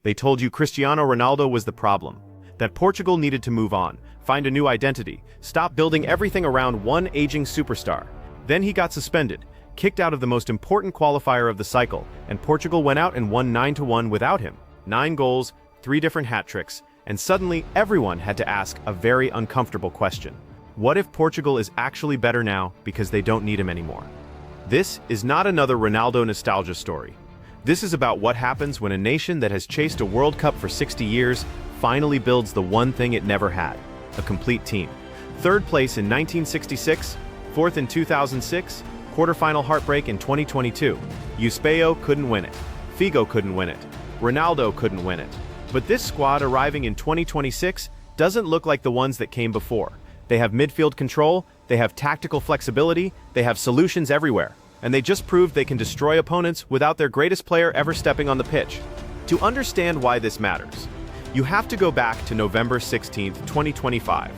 They told you Cristiano Ronaldo was the problem, that Portugal needed to move on, find a new identity, stop building everything around one aging superstar. Then he got suspended, kicked out of the most important qualifier of the cycle, and Portugal went out and won 9-1 without him. 9 goals, 3 different hat tricks, and suddenly everyone had to ask a very uncomfortable question. What if Portugal is actually better now because they don't need him anymore? This is not another Ronaldo nostalgia story. This is about what happens when a nation that has chased a World Cup for 60 years finally builds the one thing it never had, a complete team. 3rd place in 1966, 4th in 2006, quarterfinal heartbreak in 2022. Eusebio couldn't win it. Figo couldn't win it. Ronaldo couldn't win it. But this squad arriving in 2026 doesn't look like the ones that came before. They have midfield control, they have tactical flexibility, they have solutions everywhere. And they just proved they can destroy opponents without their greatest player ever stepping on the pitch. To understand why this matters, you have to go back to November 16, 2025,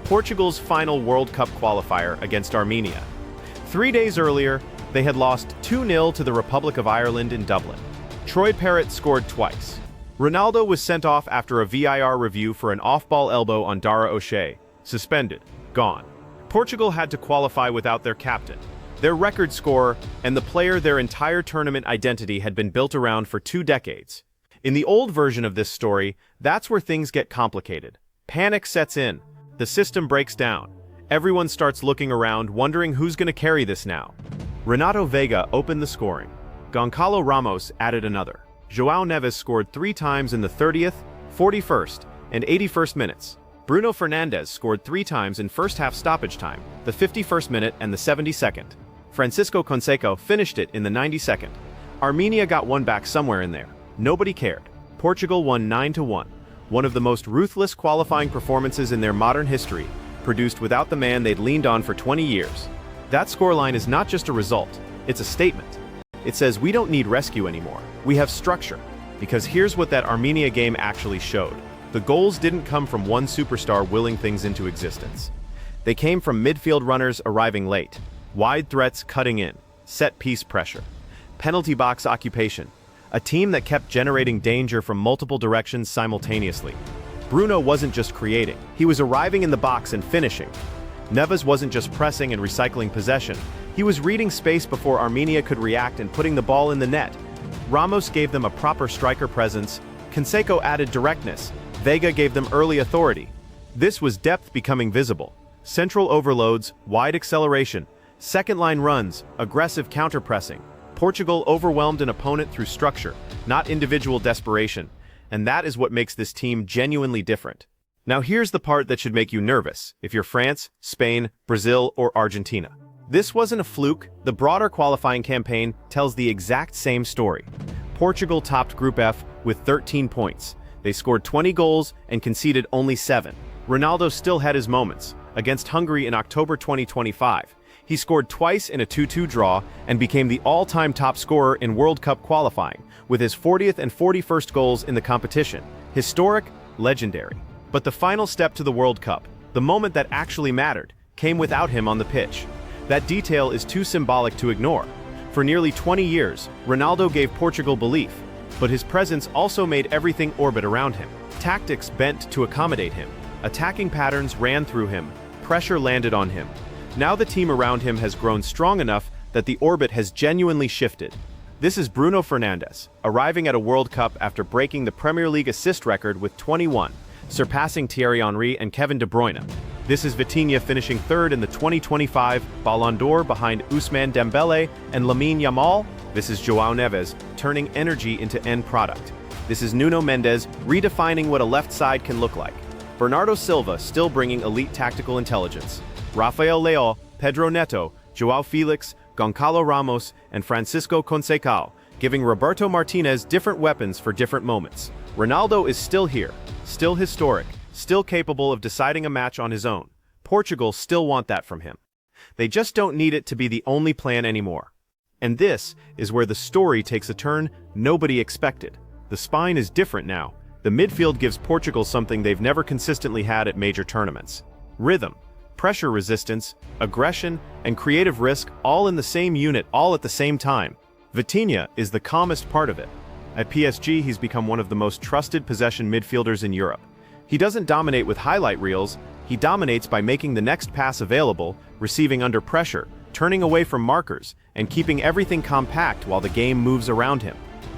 Portugal's final World Cup qualifier against Armenia. 3 days earlier, they had lost 2-0 to the Republic of Ireland in Dublin. Troy Parrott scored twice. Ronaldo was sent off after a VAR review for an off-ball elbow on Dara O'Shea. Suspended. Gone. Portugal had to qualify without their captain, their record scorer, and the player their entire tournament identity had been built around for 2 decades. In the old version of this story, that's where things get complicated. Panic sets in. The system breaks down. Everyone starts looking around, wondering who's going to carry this now. Renato Veiga opened the scoring. Goncalo Ramos added another. João Neves scored 3 times in the 30th, 41st, and 81st minutes. Bruno Fernandes scored 3 times in first-half stoppage time, the 51st minute and the 72nd. Francisco Conceição finished it in the 92nd. Armenia got one back somewhere in there. Nobody cared. Portugal won 9-1, one of the most ruthless qualifying performances in their modern history, produced without the man they'd leaned on for 20 years. That scoreline is not just a result, it's a statement. It says we don't need rescue anymore. We have structure. Because here's what that Armenia game actually showed. The goals didn't come from one superstar willing things into existence. They came from midfield runners arriving late, wide threats cutting in, set-piece pressure, penalty box occupation, a team that kept generating danger from multiple directions simultaneously. Bruno wasn't just creating, he was arriving in the box and finishing. Neves wasn't just pressing and recycling possession, he was reading space before Armenia could react and putting the ball in the net. Ramos gave them a proper striker presence, Conceição added directness, Veiga gave them early authority. This was depth becoming visible. Central overloads, wide acceleration, second-line runs, aggressive counter-pressing. Portugal overwhelmed an opponent through structure, not individual desperation. And that is what makes this team genuinely different. Now here's the part that should make you nervous if you're France, Spain, Brazil, or Argentina. This wasn't a fluke. The broader qualifying campaign tells the exact same story. Portugal topped Group F with 13 points. They scored 20 goals and conceded only 7. Ronaldo still had his moments. Against Hungary in October 2025, he scored twice in a 2-2 draw and became the all-time top scorer in World Cup qualifying, with his 40th and 41st goals in the competition. Historic, legendary. But the final step to the World Cup, the moment that actually mattered, came without him on the pitch. That detail is too symbolic to ignore. For nearly 20 years, Ronaldo gave Portugal belief, but his presence also made everything orbit around him. Tactics bent to accommodate him. Attacking patterns ran through him. Pressure landed on him. Now the team around him has grown strong enough that the orbit has genuinely shifted. This is Bruno Fernandes, arriving at a World Cup after breaking the Premier League assist record with 21, surpassing Thierry Henry and Kevin De Bruyne. This is Vitinha finishing 3rd in the 2025 Ballon d'Or behind Ousmane Dembele and Lamine Yamal. This is João Neves, turning energy into end product. This is Nuno Mendes, redefining what a left side can look like. Bernardo Silva still bringing elite tactical intelligence. Rafael Leão, Pedro Neto, João Felix, Goncalo Ramos, and Francisco Conceição, giving Roberto Martinez different weapons for different moments. Ronaldo is still here, still historic, still capable of deciding a match on his own. Portugal still want that from him. They just don't need it to be the only plan anymore. And this is where the story takes a turn nobody expected. The spine is different now. The midfield gives Portugal something they've never consistently had at major tournaments. Rhythm, pressure resistance, aggression, and creative risk all in the same unit all at the same time. Vitinha is the calmest part of it. At PSG, he's become one of the most trusted possession midfielders in Europe. He doesn't dominate with highlight reels, he dominates by making the next pass available, receiving under pressure, turning away from markers, and keeping everything compact while the game moves around him.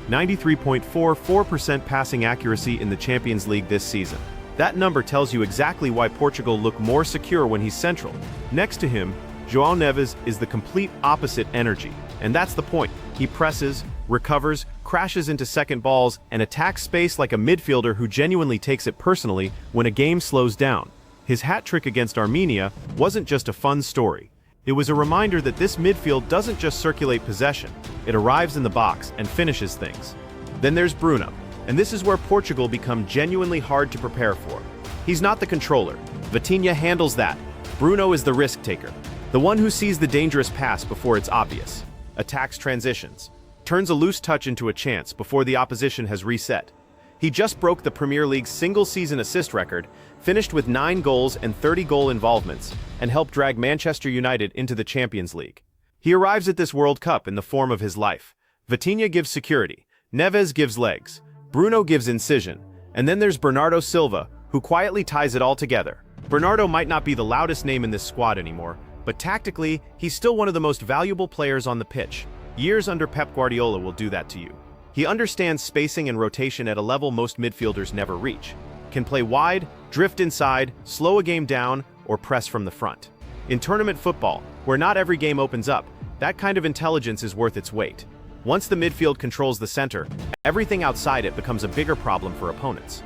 93.44% passing accuracy in the Champions League this season. That number tells you exactly why Portugal look more secure when he's central. Next to him, João Neves is the complete opposite energy, and that's the point. He presses, recovers, crashes into second balls, and attacks space like a midfielder who genuinely takes it personally when a game slows down. His hat trick against Armenia wasn't just a fun story. It was a reminder that this midfield doesn't just circulate possession, it arrives in the box and finishes things. Then there's Bruno, and this is where Portugal become genuinely hard to prepare for. He's not the controller. Vitinha handles that. Bruno is the risk taker, the one who sees the dangerous pass before it's obvious, attacks transitions, turns a loose touch into a chance before the opposition has reset. He just broke the Premier League's single-season assist record, finished with 9 goals and 30 goal involvements, and helped drag Manchester United into the Champions League. He arrives at this World Cup in the form of his life. Vitinha gives security, Neves gives legs, Bruno gives incision, and then there's Bernardo Silva, who quietly ties it all together. Bernardo might not be the loudest name in this squad anymore, but tactically, he's still one of the most valuable players on the pitch. Years under Pep Guardiola will do that to you. He understands spacing and rotation at a level most midfielders never reach. Can play wide, drift inside, slow a game down, or press from the front. In tournament football, where not every game opens up, that kind of intelligence is worth its weight. Once the midfield controls the center, everything outside it becomes a bigger problem for opponents.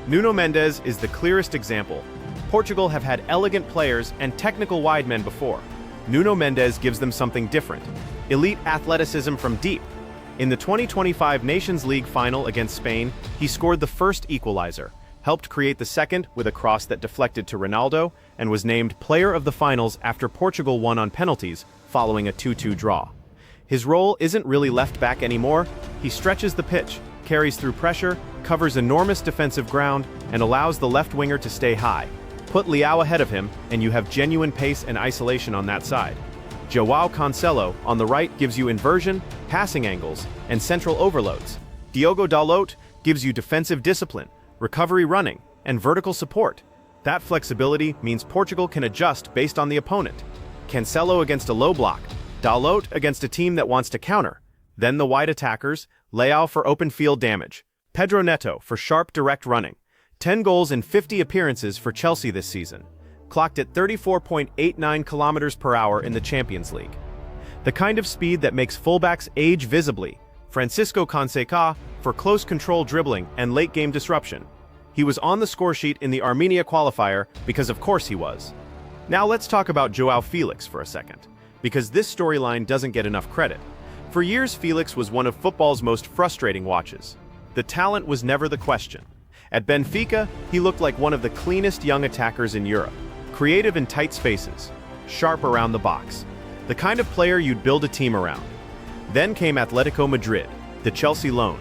Nuno Mendes is the clearest example. Portugal have had elegant players and technical wide men before. Nuno Mendes gives them something different. Elite athleticism from deep. In the 2025 Nations League final against Spain, he scored the first equalizer, helped create the second with a cross that deflected to Ronaldo, and was named Player of the Finals after Portugal won on penalties following a 2-2 draw. His role isn't really left back anymore. He stretches the pitch, carries through pressure, covers enormous defensive ground, and allows the left winger to stay high. Put Leao ahead of him, and you have genuine pace and isolation on that side. João Cancelo on the right gives you inversion, passing angles, and central overloads. Diogo Dalot gives you defensive discipline, recovery running, and vertical support. That flexibility means Portugal can adjust based on the opponent. Cancelo against a low block, Dalot against a team that wants to counter. Then the wide attackers, Leao for open field damage, Pedro Neto for sharp direct running. 10 goals in 50 appearances for Chelsea this season, clocked at 34.89 kilometers per hour in the Champions League. The kind of speed that makes fullbacks age visibly. Francisco Fonseca for close control dribbling and late-game disruption. He was on the scoresheet in the Armenia qualifier because of course he was. Now let's talk about João Felix for a second, because this storyline doesn't get enough credit. For years, Felix was one of football's most frustrating watches. The talent was never the question. At Benfica, he looked like one of the cleanest young attackers in Europe. Creative in tight spaces, sharp around the box. The kind of player you'd build a team around. Then came Atletico Madrid, the Chelsea loan,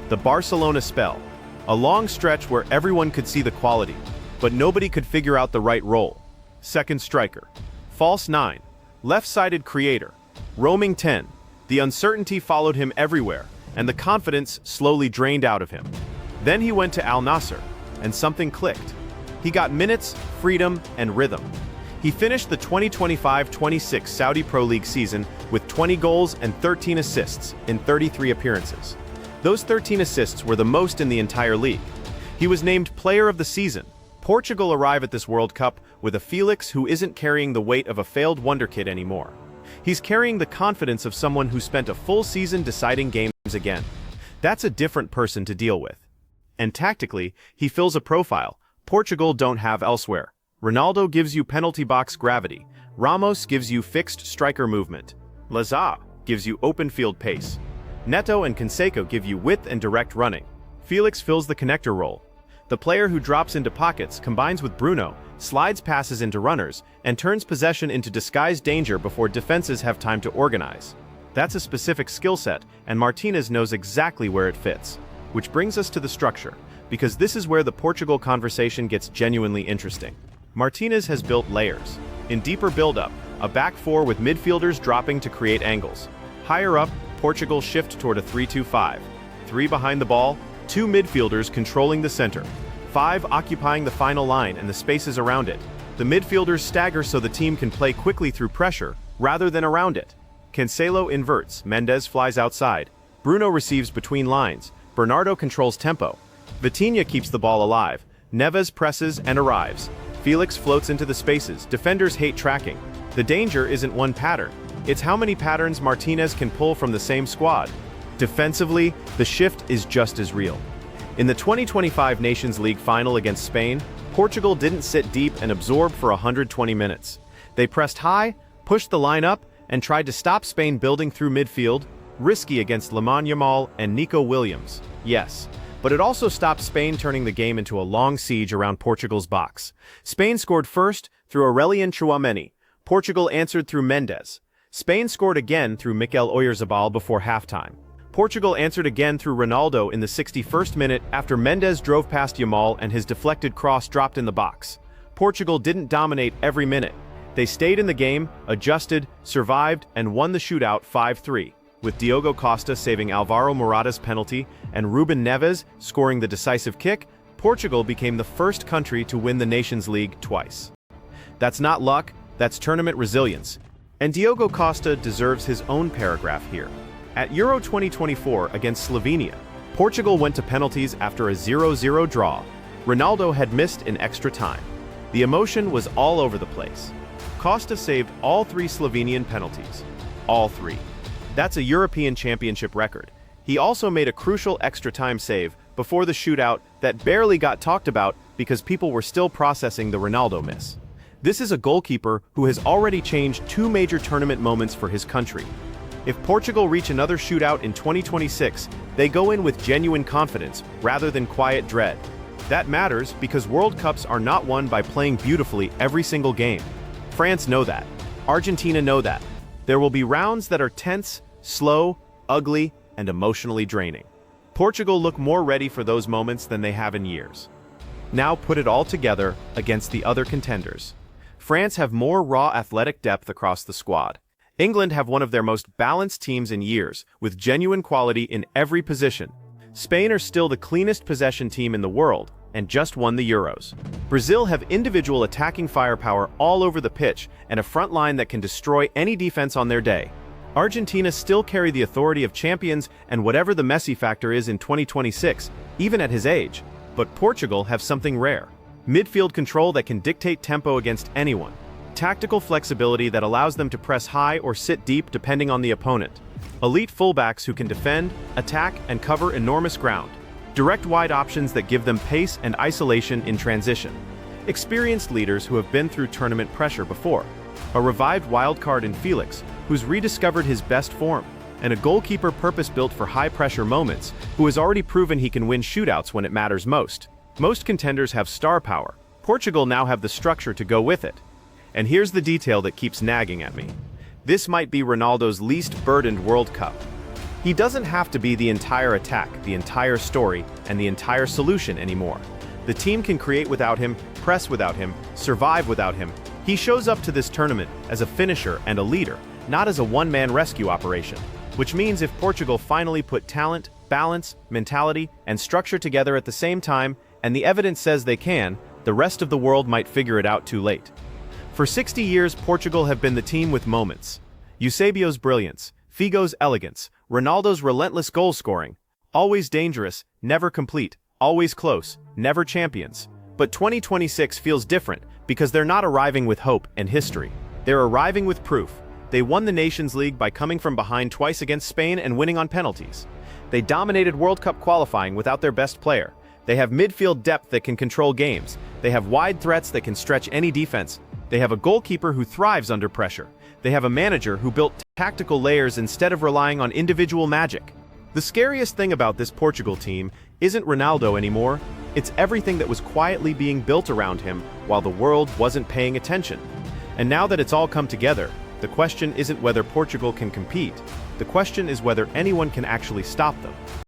the Barcelona spell. A long stretch where everyone could see the quality, but nobody could figure out the right role. Second striker, false 9, left-sided creator, roaming 10. The uncertainty followed him everywhere, and the confidence slowly drained out of him. Then he went to Al Nassr, and something clicked. He got minutes, freedom, and rhythm. He finished the 2025-26 Saudi Pro League season with 20 goals and 13 assists in 33 appearances. Those 13 assists were the most in the entire league. He was named Player of the Season. Portugal arrive at this World Cup with a Felix who isn't carrying the weight of a failed wonderkid anymore. He's carrying the confidence of someone who spent a full season deciding games again. That's a different person to deal with. And tactically, he fills a profile Portugal don't have elsewhere. Ronaldo gives you penalty box gravity. Ramos gives you fixed striker movement. Lazar gives you open field pace. Neto and Canseco give you width and direct running. Felix fills the connector role. The player who drops into pockets combines with Bruno, slides passes into runners, and turns possession into disguised danger before defenses have time to organize. That's a specific skill set, and Martinez knows exactly where it fits. Which brings us to the structure, because this is where the Portugal conversation gets genuinely interesting. Martinez has built layers. In deeper build-up, a back four with midfielders dropping to create angles. Higher up, Portugal shift toward a 3-2-5. 3 behind the ball, 2 midfielders controlling the center, 5 occupying the final line and the spaces around it. The midfielders stagger so the team can play quickly through pressure, rather than around it. Cancelo inverts, Mendes flies outside. Bruno receives between lines, Bernardo controls tempo. Vitinha keeps the ball alive, Neves presses and arrives. Felix floats into the spaces, defenders hate tracking. The danger isn't one pattern, it's how many patterns Martinez can pull from the same squad. Defensively, the shift is just as real. In the 2025 Nations League final against Spain, Portugal didn't sit deep and absorb for 120 minutes. They pressed high, pushed the line up, and tried to stop Spain building through midfield, risky against Lamine Yamal and Nico Williams. Yes, but it also stopped Spain turning the game into a long siege around Portugal's box. Spain scored first through Aurelien Tchouameni. Portugal answered through Mendes. Spain scored again through Mikel Oyarzabal before halftime. Portugal answered again through Ronaldo in the 61st minute after Mendes drove past Yamal and his deflected cross dropped in the box. Portugal didn't dominate every minute. They stayed in the game, adjusted, survived, and won the shootout 5-3, with Diogo Costa saving Alvaro Morata's penalty and Ruben Neves scoring the decisive kick. Portugal became the first country to win the Nations League twice. That's not luck, that's tournament resilience. And Diogo Costa deserves his own paragraph here. At Euro 2024 against Slovenia, Portugal went to penalties after a 0-0 draw. Ronaldo had missed in extra time. The emotion was all over the place. Costa saved all 3 Slovenian penalties. All 3. That's a European Championship record. He also made a crucial extra-time save before the shootout that barely got talked about because people were still processing the Ronaldo miss. This is a goalkeeper who has already changed 2 major tournament moments for his country. If Portugal reach another shootout in 2026, they go in with genuine confidence rather than quiet dread. That matters because World Cups are not won by playing beautifully every single game. France know that. Argentina know that. There will be rounds that are tense, slow, ugly, and emotionally draining. Portugal look more ready for those moments than they have in years. Now put it all together against the other contenders. France have more raw athletic depth across the squad. England have one of their most balanced teams in years, with genuine quality in every position. Spain are still the cleanest possession team in the world, and just won the Euros. Brazil have individual attacking firepower all over the pitch and a front line that can destroy any defense on their day. Argentina still carry the authority of champions and whatever the Messi factor is in 2026, even at his age. But Portugal have something rare. Midfield control that can dictate tempo against anyone. Tactical flexibility that allows them to press high or sit deep depending on the opponent. Elite fullbacks who can defend, attack, and cover enormous ground. Direct wide options that give them pace and isolation in transition. Experienced leaders who have been through tournament pressure before. A revived wildcard in Felix, who's rediscovered his best form. And a goalkeeper purpose-built for high-pressure moments, who has already proven he can win shootouts when it matters most. Most contenders have star power. Portugal now have the structure to go with it. And here's the detail that keeps nagging at me. This might be Ronaldo's least burdened World Cup. He doesn't have to be the entire attack, the entire story, and the entire solution anymore. The team can create without him, press without him, survive without him. He shows up to this tournament as a finisher and a leader, not as a one-man rescue operation. Which means if Portugal finally put talent, balance, mentality, and structure together at the same time, and the evidence says they can, the rest of the world might figure it out too late. For 60 years, Portugal have been the team with moments. Eusebio's brilliance, Figo's elegance, Ronaldo's relentless goal scoring. Always dangerous, never complete, always close, never champions. But 2026 feels different because they're not arriving with hope and history. They're arriving with proof. They won the Nations League by coming from behind twice against Spain and winning on penalties. They dominated World Cup qualifying without their best player. They have midfield depth that can control games. They have wide threats that can stretch any defense. They have a goalkeeper who thrives under pressure. They have a manager who built tactical layers instead of relying on individual magic. The scariest thing about this Portugal team isn't Ronaldo anymore. It's everything that was quietly being built around him while the world wasn't paying attention. And now that it's all come together, the question isn't whether Portugal can compete. The question is whether anyone can actually stop them.